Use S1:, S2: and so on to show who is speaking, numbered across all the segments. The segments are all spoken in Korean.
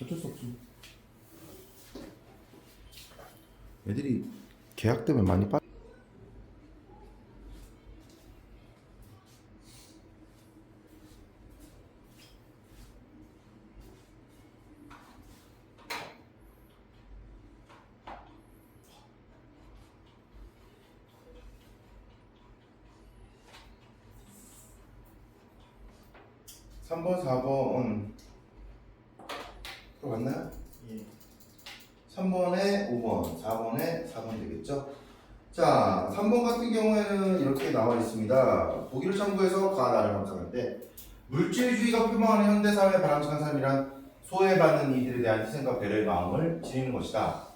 S1: 어쩔 수 없어. 애들이 계약 때문에 많이 빠. 3번, 4번 맞나요?
S2: 예.
S1: 3번에 5번, 4번에 4번 되겠죠? 자, 3번 같은 경우에는 이렇게 나와 있습니다. 보기를 참고해서 가 나를 감상할 때 물질주의가 표방하는 현대사회에 바람직한 삶이란 소외받는 이들에 대한 희생과 배려의 마음을 지니는 것이다.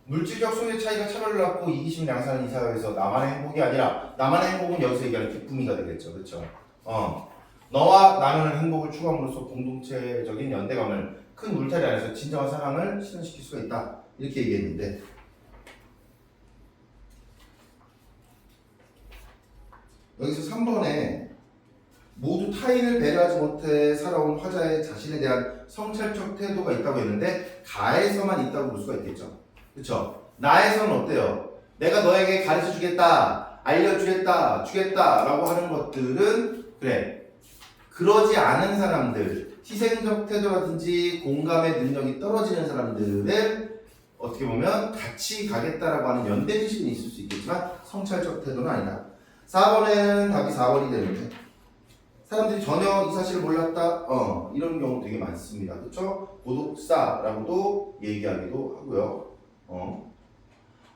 S1: 물질적 소유의 차이가 차별을 낳고 이기심을 양산하는 이 사회에서 나만의 행복이 아니라 나만의 행복은 여기서 얘기하는 기쁨이가 되겠죠. 그렇죠? 너와 나누는 행복을 추구함으로써 공동체적인 연대감을 큰 울타리 안에서 진정한 사랑을 실현시킬 수가 있다. 이렇게 얘기했는데 여기서 3번에 모두 타인을 배려하지 못해 살아온 화자의 자신에 대한 성찰적 태도가 있다고 했는데 가에서만 있다고 볼 수가 있겠죠. 그렇죠? 나에서는 어때요? 내가 너에게 가르쳐 주겠다, 알려주겠다, 주겠다 라고 하는 것들은 그래 그러지 않은 사람들, 희생적 태도라든지 공감의 능력이 떨어지는 사람들은 어떻게 보면 같이 가겠다라고 하는 연대의식은 있을 수 있겠지만 성찰적 태도는 아니다. 4번에는 답이 4번이 되는데 사람들이 전혀 이 사실을 몰랐다 이런 경우 되게 많습니다. 그렇죠? 고독사라고도 얘기하기도 하고요.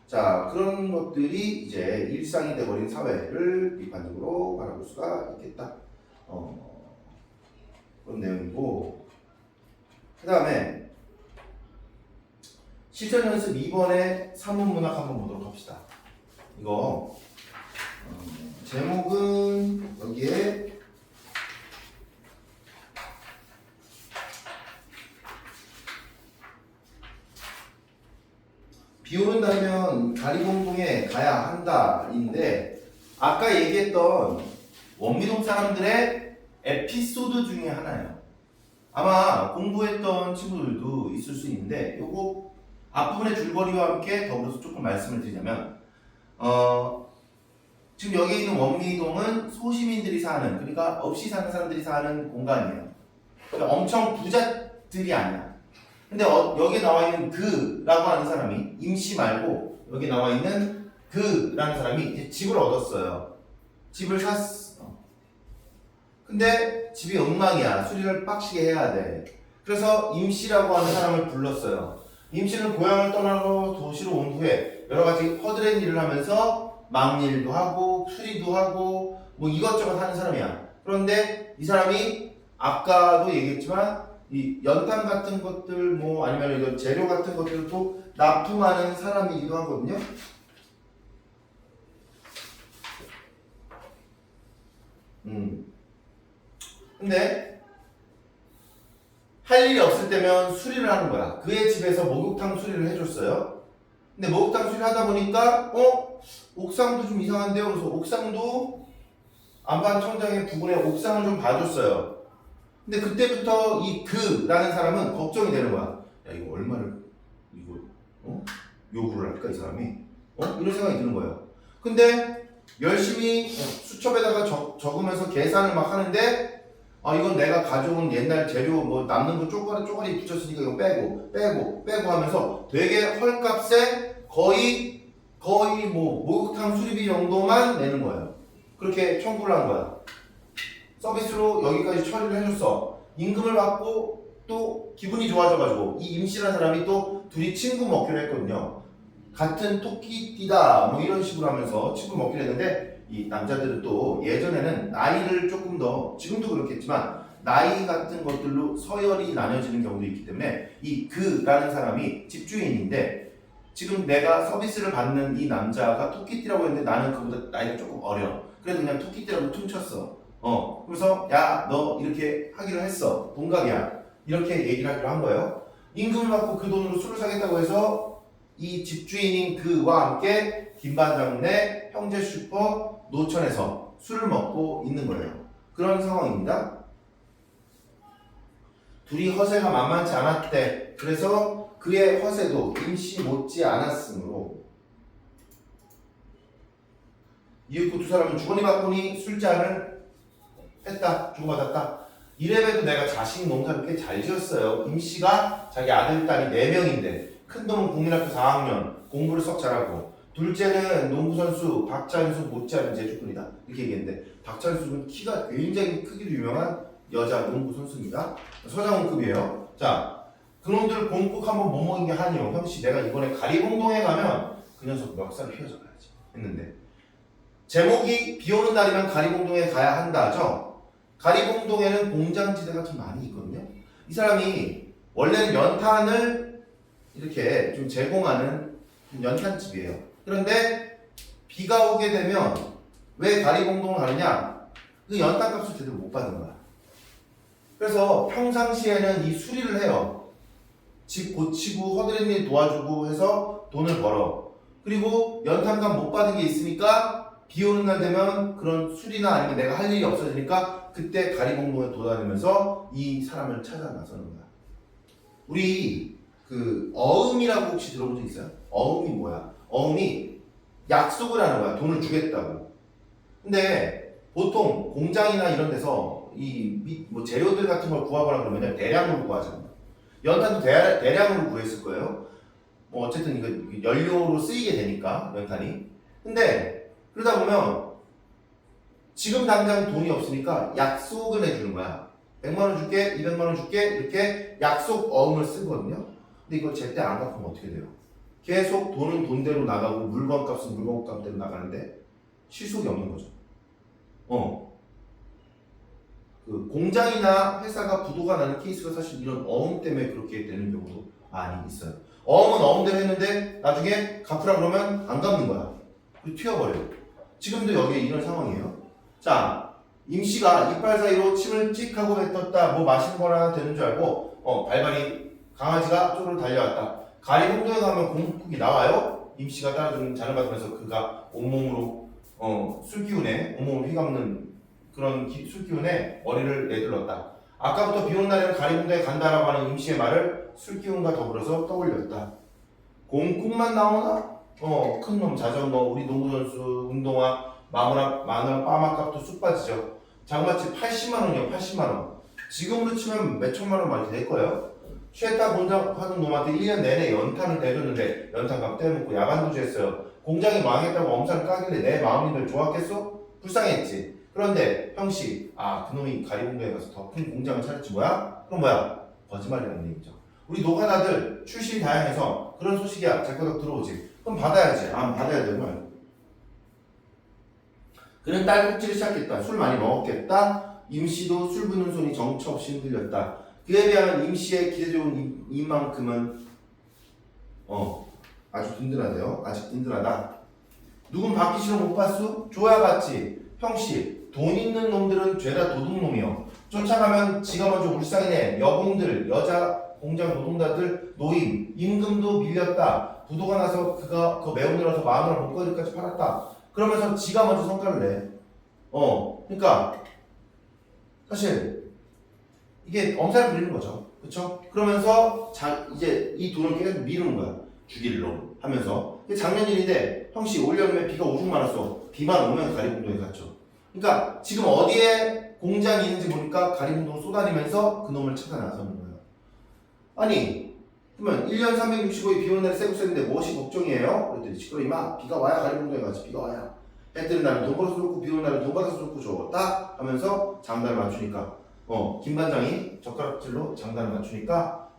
S1: 자, 그런 것들이 이제 일상이 돼버린 사회를 비판적으로 바라볼 수가 있겠다. 그런 내용이고, 그 다음에 실전 연습 2번에 사문문학 한번 보도록 합시다. 이거 제목은 여기에 비 오는 날이면 가리봉동에 가야 한다인데 아까 얘기했던 원미동 사람들의 에피소드 중에 하나예요. 아마 공부했던 친구들도 있을 수 있는데 요거 앞부분의 줄거리와 함께 더불어서 조금 말씀을 드리자면 지금 여기 있는 원미동은 소시민들이 사는 그러니까 없이 사는 사람들이 사는 공간이에요. 그러니까 엄청 부자들이 아니야. 근데 여기 나와 있는 그라고 하는 사람이 임씨 말고 여기 나와 있는 그라는 사람이 이제 집을 얻었어요. 집을 샀어. 근데 집이 엉망이야. 수리를 빡시게 해야 돼. 그래서 임씨라고 하는 사람을 불렀어요. 임씨는 고향을 떠나고 도시로 온 후에 여러 가지 허드렛 일을 하면서 막일도 하고 수리도 하고 뭐 이것저것 하는 사람이야. 그런데 이 사람이 아까도 얘기했지만 이 연탄 같은 것들 뭐 아니면 이런 재료 같은 것들도 납품하는 사람이기도 하거든요. 근데 할 일이 없을 때면 수리를 하는 거야. 그의 집에서 목욕탕 수리를 해줬어요. 근데 목욕탕 수리를 하다 보니까 옥상도 좀 이상한데요. 그래서 옥상도 안반 청장의 부분에 옥상을 좀 봐줬어요. 근데 그때부터 이 그라는 사람은 걱정이 되는 거야. 야 이거 얼마를 이거 요구를 할까 이 사람이 이런 생각이 드는 거예요. 근데 열심히 수첩에다가 적으면서 계산을 막 하는데 이건 내가 가져온 옛날 재료 뭐 남는 거 쪼가리 붙였으니까 이거 빼고 하면서 되게 헐값에 거의 뭐 목욕탕 수리비 정도만 내는 거예요. 그렇게 청구를 한 거야. 서비스로 여기까지 처리를 해줬어. 임금을 받고 또 기분이 좋아져가지고 이 임씨라는 사람이 또 둘이 친구 먹기로 했거든요. 같은 토끼띠다 뭐 이런 식으로 하면서 친구 먹기로 했는데 이 남자들은 또 예전에는 나이를 조금 더 지금도 그렇겠지만 나이 같은 것들로 서열이 나뉘어지는 경우도 있기 때문에 이 그라는 사람이 집주인인데 지금 내가 서비스를 받는 이 남자가 토끼띠라고 했는데 나는 그보다 나이가 조금 어려. 그래서 그냥 토끼띠라고 퉁쳤어. 그래서 야 너 이렇게 하기로 했어. 동갑이야. 이렇게 얘기를 하기로 한 거예요. 임금을 받고 그 돈으로 술을 사겠다고 해서 이 집주인인 그와 함께 김반장네 형제 슈퍼 노천에서 술을 먹고 있는 거예요. 그런 상황입니다. 둘이 허세가 만만치 않았대. 그래서 그의 허세도 임시 못지 않았으므로 이윽고 두 사람은 주거니 받거니 술잔을 했다. 주고받았다. 이래봬도 내가 자식 농사를 꽤 잘 지었어요. 임씨가 자기 아들, 딸이 4명인데 큰 놈은 국민학교 4학년 공부를 썩 잘하고 둘째는 농구선수 박찬수 못지않은 재주꾼이다. 이렇게 얘기했는데 박찬수는 키가 굉장히 크기로 유명한 여자 농구선수입니다. 서장훈급이에요. 자, 그놈들 공국 한번 못 먹인 게 한이요. 형씨 내가 이번에 가리봉동에 가면 그 녀석 멱살을 휘어잡아야지 했는데 제목이 비오는 날이면 가리봉동에 가야 한다죠. 가리봉동에는 공장지대가 좀 많이 있거든요. 이 사람이 원래는 연탄을 이렇게 좀 제공하는 연탄집이에요. 그런데 비가 오게 되면 왜 가리봉동을 가느냐? 그 연탄값을 제대로 못 받은 거야. 그래서 평상시에는 이 수리를 해요. 집 고치고 허드렛 일 도와주고 해서 돈을 벌어. 그리고 연탄값 못 받은 게 있으니까 비 오는 날 되면 그런 수리나 아니면 내가 할 일이 없어지니까 그때 가리봉동에 돌아다니면서 이 사람을 찾아 나서는 거야. 우리 그 어음이라고 혹시 들어본 적 있어요? 어음이 뭐야? 어음이 약속을 하는 거야. 돈을 주겠다고. 근데 보통 공장이나 이런 데서 이 뭐 재료들 같은 걸 구하거나 그러면 대량으로 구하잖아. 연탄도 대량으로 구했을 거예요. 뭐 어쨌든 이거 연료로 쓰이게 되니까 연탄이. 근데 그러다 보면 지금 당장 돈이 없으니까 약속을 해주는 거야. 100만 원 줄게, 200만 원 줄게 이렇게 약속 어음을 쓰거든요. 근데 이걸 제때 안 갚으면 어떻게 돼요? 계속 돈은 돈대로 나가고 물건값은 물건값대로 나가는데 실속이 없는 거죠. 그 공장이나 회사가 부도가 나는 케이스가 사실 이런 어음 때문에 그렇게 되는 경우도 많이 있어요. 어음은 어음대로 했는데 나중에 갚으라 그러면 안 갚는 거야. 그리고 튀어버려요. 지금도 여기에 이런 상황이에요. 자, 임씨가 이빨 사이로 침을 찍 하고 뱉었다. 뭐 마신 거나 되는 줄 알고 발발이 강아지가 쪼르르 달려왔다. 가리봉동에 가면 공국이 나와요. 임씨가 따라주는 잔을 받으면서 그가 온몸으로 술기운에 온몸을 휘감는 그런 술기운에 머리를 내둘렀다. 아까부터 비오는 날에는 가리봉동에 간다라고 하는 임씨의 말을 술기운과 더불어서 떠올렸다. 공국만 나오나? 큰 놈 자전거, 우리 농구선수, 운동화, 마누라 빠마값도 쑥 빠지죠. 장마치 80만 원이요, 80만 원. 지금으로 치면 몇 천만 원 많이 될 거예요. 쉐타 공장하는 놈한테 1년 내내 연탄을 내줬는데 연탄값 떼먹고 야간도주 했어요. 공장이 망했다고 엄살 까길래 내 마음이들 좋았겠어? 불쌍했지. 그런데 형씨, 그놈이 가리봉동에 가서 더 큰 공장을 차렸지 뭐야? 그럼 뭐야? 거짓말이라는 얘기죠. 우리 노가다들 출신이 다양해서 그런 소식이야 자꾸자꾸 들어오지. 그럼 받아야지. 받아야 되는 거야. 그는 딸꾹질을 시작했다. 술 많이 먹었겠다. 임씨도 술 붓는 손이 정처 없이 흔들렸다. 그에 비하면 임씨의 기대 좋은 입만큼은 아주 든든하대요. 아직 든든하다. 누군 받기 싫어 못 봤수? 줘야 받지. 형씨, 돈 있는 놈들은 죄다 도둑놈이요. 쫓아가면 지가 먼저 울상이네. 여공들, 여자 공장 노동자들, 노임, 임금도 밀렸다. 부도가 나서 그가 그 매운느라서 마누라 목걸이까지 팔았다. 그러면서 지가 먼저 성과를 내. 그러니까 사실 이게 엄살을 부리는 거죠. 그렇죠? 그러면서 이제 이 돈을 계속 미루는 거야. 주기로 하면서. 이게 작년 일인데 형씨 올여름에 비가 오죽 많았어. 비만 오면 가리봉동에 갔죠. 그러니까 지금 어디에 공장이 있는지 보니까 가리봉동 쏘다니면서 그놈을 찾아 나서는 거예요. 아니 그러면 1년 365일 비 오는 날에 쇠국쇠인데 무엇이 걱정이에요? 그랬더니 시끄러 이마 비가 와야 가리봉동에 가지. 비가 와야 해 뜨는 날은 돈 벌어서 좋고 비 오는 날은 돈 받아서 좋고 좋다 하면서 장단을 맞추니까 김 반장이 젓가락질로 장단을 맞추니까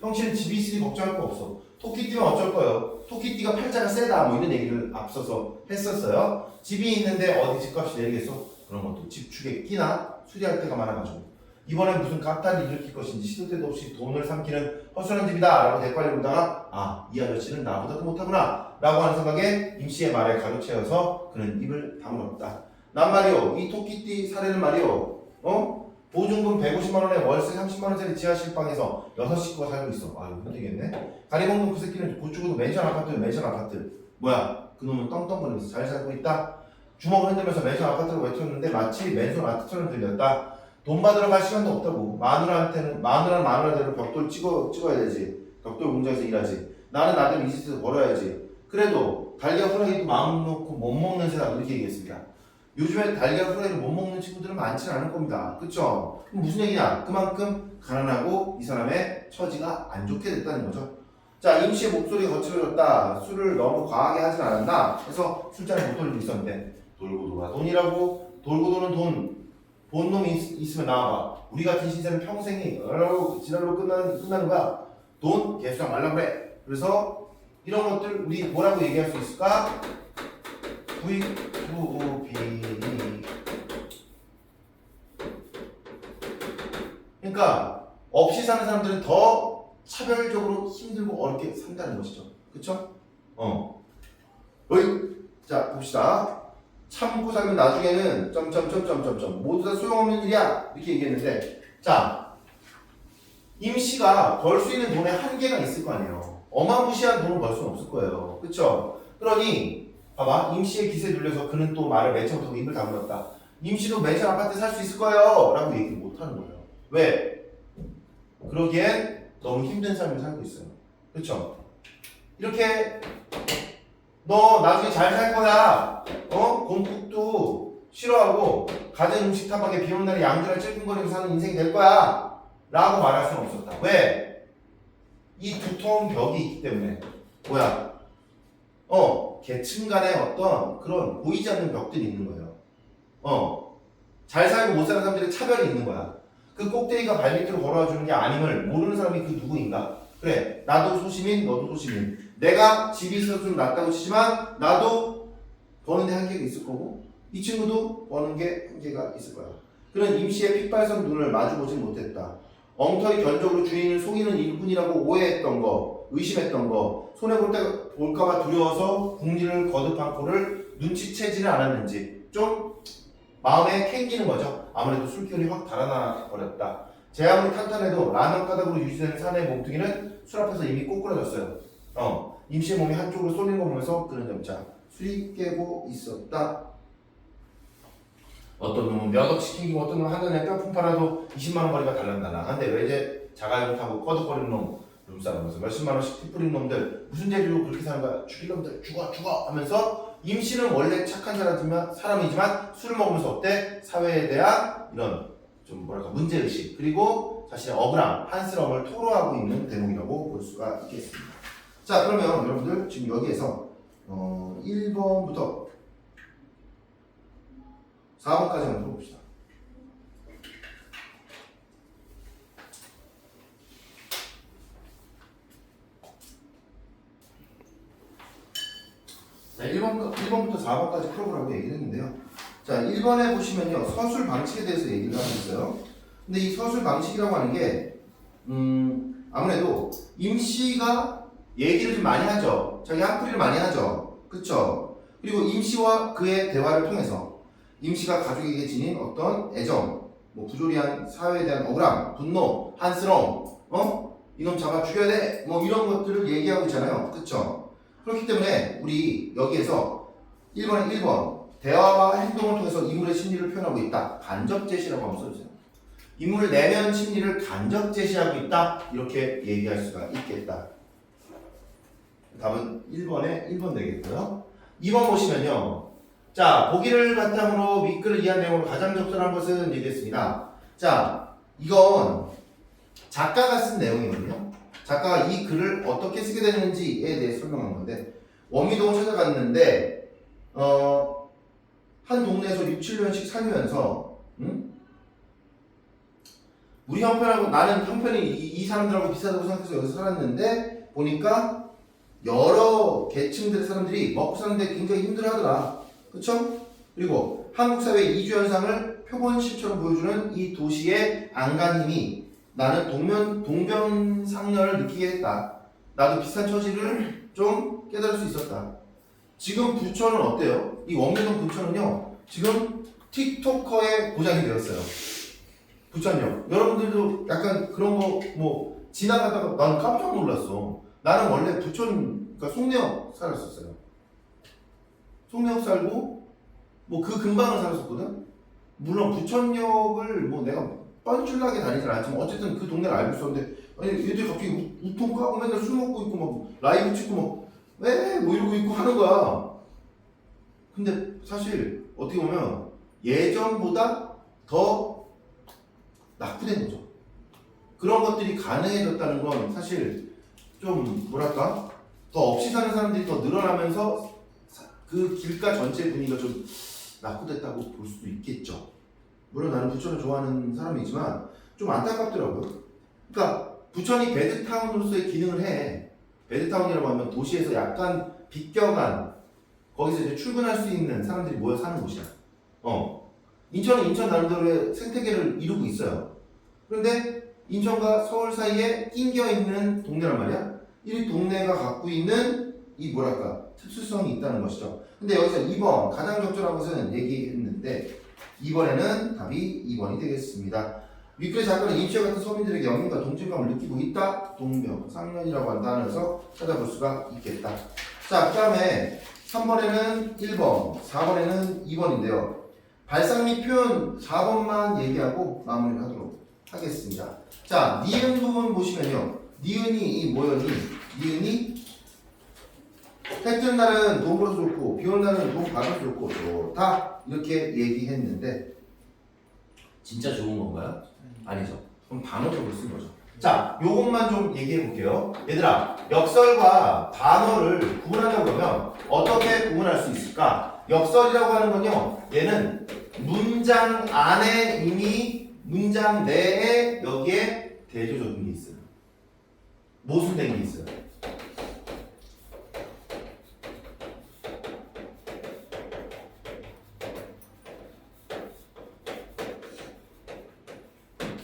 S1: 형씨는 집이 있으니 걱정할 거 없어. 토끼띠면 어쩔 거예요. 토끼띠가 팔자가 세다 뭐 이런 얘기를 앞서서 했었어요. 집이 있는데 어디 집값이 내리겠어? 그런 것도 집축에 끼나 수리할 때가 많아가지고 이번엔 무슨 깝탈이 일으킬 것인지 시도 때도 없이 돈을 삼키는 허술한 집이다 라고 대빨리 울다가 이 아저씨는 나보다도 못하구나 라고 하는 생각에 임씨의 말에 가로채어서 그는 입을 다물었다. 난 말이요 이 토끼띠 사례는 말이요 보증금 150만원에 월세 30만원짜리 지하실방에서 6식구가 살고 있어. 이거 힘들겠네. 가리봉동 그 새끼는 고추구도 맨션 아파트. 뭐야? 그놈은 떵떵거리면서 잘 살고 있다. 주먹을 흔들면서 맨션 아파트라고 외쳤는데 마치 맨션 아트처럼 들렸다. 돈 받으러 갈 시간도 없다고. 마누라대로 벽돌 찍어야 되지. 벽돌 공장에서 일하지. 나는 나대로 이집트에서 벌어야지. 그래도 달걀 후라이도 마음 놓고 못 먹는 세상 이렇게 얘기했습니다. 요즘에 달걀 후라이를 못 먹는 친구들은 많지는 않을 겁니다. 그쵸? 그럼 무슨 얘기냐? 그만큼 가난하고 이 사람의 처지가 안 좋게 됐다는 거죠. 자, 임씨의 목소리가 거칠어졌다. 술을 너무 과하게 하진 않았나? 그래서 술잔에 못 돌리고 있었는데 돌고 돌아 돈이라고. 돌고 도는 돈. 본 놈이 있으면 나와봐. 우리 같은 신세는 평생이 지랄로 끝나는 거야. 돈 개수랑 말라 그래. 그래서 이런 것들 우리 뭐라고 얘기할 수 있을까? V2B. 그러니까 없이 사는 사람들은 더 차별적으로 힘들고 어렵게 산다는 것이죠. 그쵸? 자, 봅시다. 참고 살면 나중에는 점점점점점점 모두 다 소용없는 일이야 이렇게 얘기했는데, 자, 임씨가 벌 수 있는 돈에 한계가 있을 거 아니에요. 어마무시한 돈을 벌 수는 없을 거예요. 그쵸? 그러니 봐봐, 임씨의 기세에 눌려서 그는 또 말을 맨 처음부터 입을 다물었다. 임씨도 맨 처음 아파트에 살 수 있을 거예요 라고 얘기를 못하는 거예요. 왜? 그러기엔 너무 힘든 삶을 살고 있어요. 그쵸? 이렇게 너 나중에 잘 살 거야. 공국도 싫어하고 가든 음식 타박에 비 오는 날에 양주랑 찔끔거리고 사는 인생이 될 거야 라고 말할 수는 없었다. 왜? 이 두터운 벽이 있기 때문에. 뭐야? 계층 간의 어떤 그런 보이지 않는 벽들이 있는 거예요. 잘 살고 못 사는 사람들의 차별이 있는 거야. 그 꼭대기가 발밑으로 걸어와 주는 게 아님을 모르는 사람이 그 누구인가? 그래, 나도 소시민, 너도 소시민. 내가 집이 있어서 좀 낫다고 치지만 나도 버는데 한계가 있을 거고 이 친구도 버는 게 한계가 있을 거야. 그런 임시의 핏발성 눈을 마주보진 못했다. 엉터리 견적으로 주인을 속이는 일꾼이라고 오해했던 거, 의심했던 거, 손해볼까봐 두려워서 궁리를 거듭한 꼴을 눈치채지는 않았는지 좀 마음에 캥기는 거죠. 아무래도 술기운이 확 달아나 버렸다. 제 아무리 탄탄해도 라면 가닥으로 유지되는 사내의 몸뚱이는 술 앞에서 이미 꼬꾸라졌어요. 임시의 몸이 한쪽으로 쏠리는 거 보면서 그는 점차 술이 깨고 있었다. 어떤 놈은 몇 억씩 튕기고 어떤 놈은 한 잔에 뼈품 팔아도 20만원 거리가 달란다나. 근데 외제 자가용 타고 꺼득거리는 놈 룸싸면서 몇십만 원씩 팁 뿌리는 놈들 무슨 재주로 그렇게 사는 거야? 죽일 놈들 죽어 하면서 임씨는 원래 착한 사람이지만 술을 먹으면서 어때? 사회에 대한 이런 좀 뭐랄까 문제의식 그리고 자신의 억울함, 한스러움을 토로하고 있는 대목이라고 볼 수가 있겠습니다. 자, 그러면 여러분들 지금 여기에서 1번부터 4번까지 한번 풀어봅시다. 자, 1번부터 4번까지 풀어보라고 얘기를 했는데요. 자, 1번에 보시면요. 서술 방식에 대해서 얘기를 하고 있어요. 근데 이 서술 방식이라고 하는 게 아무래도 임씨가 얘기를 좀 많이 하죠. 자기 한풀이를 많이 하죠. 그쵸? 그리고 임씨와 그의 대화를 통해서 임씨가 가족에게 지닌 어떤 애정, 뭐 부조리한 사회에 대한 억울함, 분노, 한스러움, 이놈 잡아 죽여야 돼, 뭐 이런 것들을 얘기하고 있잖아요. 그쵸? 그렇기 때문에 우리 여기에서 1번에 1번 대화와 행동을 통해서 인물의 심리를 표현하고 있다. 간접 제시라고 한번 써주세요. 인물 내면 심리를 간접 제시하고 있다. 이렇게 얘기할 수가 있겠다. 답은 1번 되겠고요. 2번 보시면요. 자, 보기를 바탕으로 윗글을 이해한 내용으로 가장 적절한 것은 얘기했습니다. 자, 이건 작가가 쓴 내용이거든요. 작가가 이 글을 어떻게 쓰게 됐는지에 대해 설명한 건데, 원미동을 찾아갔는데 한 동네에서 6, 7년씩 살면서 우리 형편하고 나는 형편이 이 사람들하고 비슷하다고 생각해서 여기서 살았는데 보니까 여러 계층들의 사람들이 먹고 사는데 굉장히 힘들어하더라. 그쵸? 그리고 한국 사회의 이주 현상을 표본실처럼 보여주는 이 도시의 안간 힘이 나는 동병상련을 느끼게 했다. 나도 비슷한 처지를 좀 깨달을 수 있었다. 지금 부천은 어때요? 이 원미동 부천은요, 지금 틱토커의 고장이 되었어요. 부천역. 여러분들도 약간 그런 거 뭐 지나가다가 난 깜짝 놀랐어. 나는 원래 부천, 그러니까 송내역 살았었어요. 송내역 살고 뭐 그 근방을 살았었거든. 물론 부천역을 뭐 내가 뻔줄나게 다니진 않지만 어쨌든 그 동네를 알고 있었는데 아니 얘들이 갑자기 우통 까고 맨날 술 먹고 있고 막 라이브 찍고 막 왜 뭐 이러고 있고 하는 거야. 근데 사실 어떻게 보면 예전보다 더 낙후된 거죠. 그런 것들이 가능해졌다는 건 사실 좀 뭐랄까 더 없이 사는 사람들이 더 늘어나면서 그 길가 전체 분위기가 좀 낙후됐다고 볼 수도 있겠죠. 물론 나는 부천을 좋아하는 사람이지만 좀 안타깝더라고요. 그러니까 부천이 배드타운으로서의 기능을 해. 배드타운이라고 하면 도시에서 약간 비껴간 거기서 이제 출근할 수 있는 사람들이 모여 사는 곳이야. 인천은 인천 나름대로의 생태계를 이루고 있어요. 그런데 인천과 서울 사이에 낑겨 있는 동네란 말이야. 이 동네가 갖고 있는 이 뭐랄까 특수성이 있다는 것이죠. 근데 여기서 2번 가장 적절한 것은 얘기했는데 2번에는 답이 2번이 되겠습니다. 위클의 작가는 임시와 같은 서민들에게 영향과 동질감을 느끼고 있다. 동명상련이라고 한 단어에서 찾아볼 수가 있겠다. 자, 그 다음에 3번에는 1번, 4번에는 2번인데요. 발상 및 표현 4번만 얘기하고 마무리를 하도록 하겠습니다. 자, 니은 부분 보시면요. 니은이 뭐였니? 니은이 해 뜨는 날은 돈 벌어서 좋고 비 오는 날은 돈 받아서 좋고 좋다 이렇게 얘기했는데 진짜 좋은 건가요? 아니죠. 그럼 반어적으로 쓴 거죠. 자, 요것만 좀 얘기해 볼게요. 얘들아, 역설과 반어를 구분하려고 하면 어떻게 구분할 수 있을까? 역설이라고 하는 건요, 얘는 문장 안에 이미 문장 내에 여기에 대조적인 게 있어요. 모순된 게 있어요.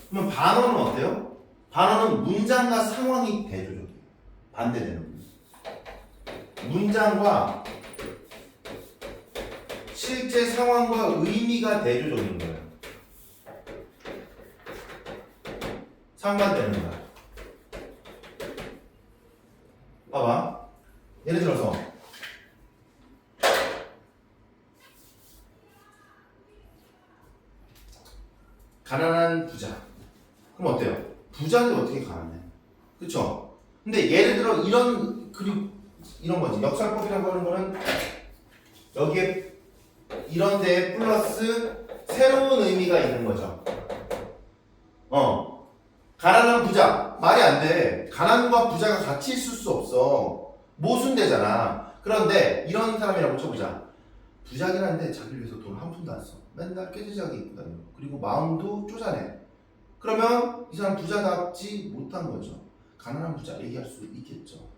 S1: 그러면 반어는 어때요? 반어는 문장과 상황이 대조적이에요. 반대되는 거예요. 문장과 실제 상황과 의미가 대조적인 거예요. 상반되는 거야. 봐봐. 예를 들어서 가난한 부자. 그럼 어때요? 부자인데 어떻게 가난해? 그쵸? 근데 예를 들어 이런 거지. 역설법이라고 하는 거는 여기에 이런 데에 플러스 새로운 의미가 있는 거죠. 가난한 부자. 말이 안 돼. 가난과 부자가 같이 있을 수 없어. 모순되잖아. 그런데 이런 사람이라고 쳐보자. 부자긴 한데 자기를 위해서 돈 한 푼도 안 써. 맨날 깨지자기 입고 다녀. 그리고 마음도 쪼잔해. 그러면 이 사람 부자답지 못한 거죠. 가난한 부자 얘기할 수 있겠죠.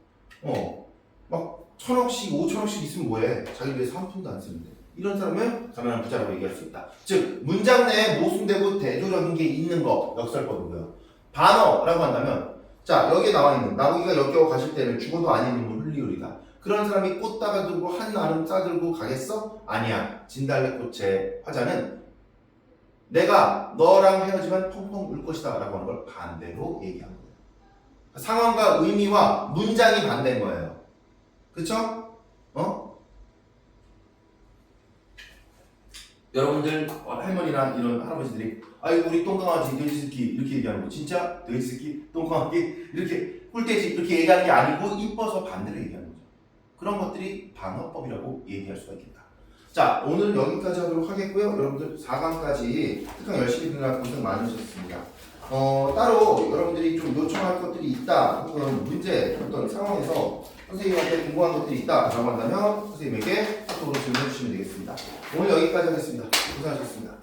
S1: 막 1,000억씩 5,000억씩 있으면 뭐해? 자기 위해서 한 푼도 안 쓰는데. 이런 사람은 가난한 부자라고 얘기할 수 있다. 즉 문장 내에 모순되고 대조적인 게 있는 거 역설법이고요. 반어라고 한다면 자 여기에 나와 있는 나무기가 역겨워 가실 때는 죽어도 아닌 놈을 흘리우리다. 그런 사람이 꽃 따가들고 한 알음 싸들고 가겠어? 아니야. 진달래꽃의 화자는 내가 너랑 헤어지면 펑펑 울 것이다 라고 하는 걸 반대로 얘기한 거예요. 상황과 의미와 문장이 반대인 거예요. 그쵸? 여러분들 할머니나 이런 할아버지들이 아이고 우리 똥강아지 돼지새끼 이렇게 얘기하는 거 진짜? 돼지새끼? 똥강아지? 이렇게 꿀돼지 이렇게 얘기하는 게 아니고 이뻐서 반대로 얘기하는 거죠. 그런 것들이 반어법이라고 얘기할 수가 있겠다. 자 오늘 여기까지 하도록 하겠고요. 여러분들 4강까지 특강 열심히 듣느라 고생 많으셨습니다. 따로 여러분들이 좀 요청할 것들이 있다 혹은 문제 어떤 상황에서 선생님한테 궁금한 것들이 있다 라고 한다면 선생님에게 카톡으로 질문해 주시면 되겠습니다. 오늘 여기까지 하겠습니다. 고생하셨습니다.